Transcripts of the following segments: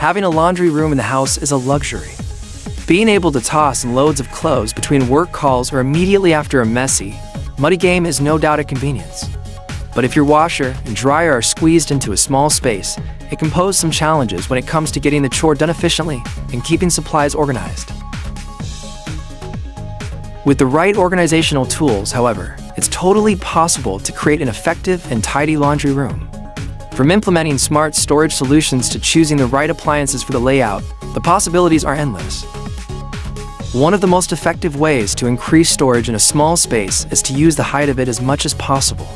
Having a laundry room in the house is a luxury. Being able to toss loads of clothes between work calls or immediately after a messy, muddy game is no doubt a convenience. But if your washer and dryer are squeezed into a small space, it can pose some challenges when it comes to getting the chore done efficiently and keeping supplies organized. With the right organizational tools, however, it's totally possible to create an effective and tidy laundry room. From implementing smart storage solutions to choosing the right appliances for the layout, the possibilities are endless. One of the most effective ways to increase storage in a small space is to use the height of it as much as possible.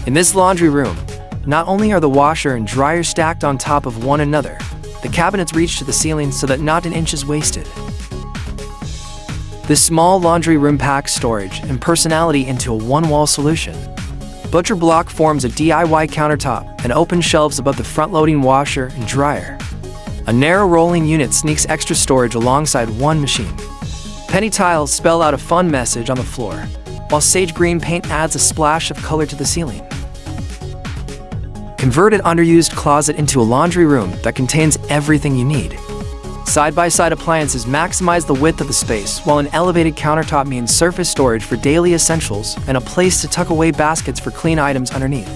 In this laundry room, not only are the washer and dryer stacked on top of one another, the cabinets reach to the ceiling so that not an inch is wasted. This small laundry room packs storage and personality into a one-wall solution. Butcher block forms a DIY countertop and open shelves above the front-loading washer and dryer. A narrow rolling unit sneaks extra storage alongside one machine. Penny tiles spell out a fun message on the floor, while sage green paint adds a splash of color to the ceiling. Convert an underused closet into a laundry room that contains everything you need. Side-by-side appliances maximize the width of the space, while an elevated countertop means surface storage for daily essentials and a place to tuck away baskets for clean items underneath.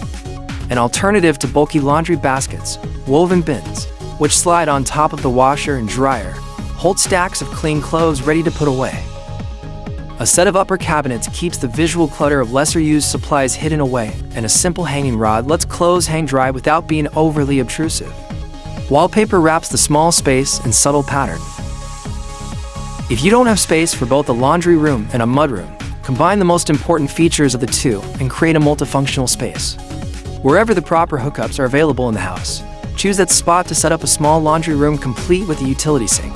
An alternative to bulky laundry baskets, woven bins, which slide on top of the washer and dryer, hold stacks of clean clothes ready to put away. A set of upper cabinets keeps the visual clutter of lesser-used supplies hidden away, and a simple hanging rod lets clothes hang dry without being overly obtrusive. Wallpaper wraps the small space in subtle pattern. If you don't have space for both a laundry room and a mudroom, combine the most important features of the two and create a multifunctional space. Wherever the proper hookups are available in the house, choose that spot to set up a small laundry room complete with a utility sink.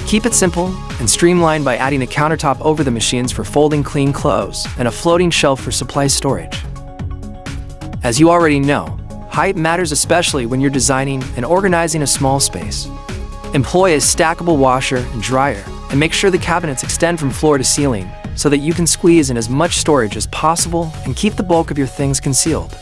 Keep it simple and streamlined by adding a countertop over the machines for folding clean clothes and a floating shelf for supply storage. As you already know, height matters especially when you're designing and organizing a small space. Employ a stackable washer and dryer and make sure the cabinets extend from floor to ceiling so that you can squeeze in as much storage as possible and keep the bulk of your things concealed.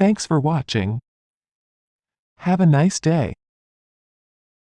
Thanks for watching. Have a nice day.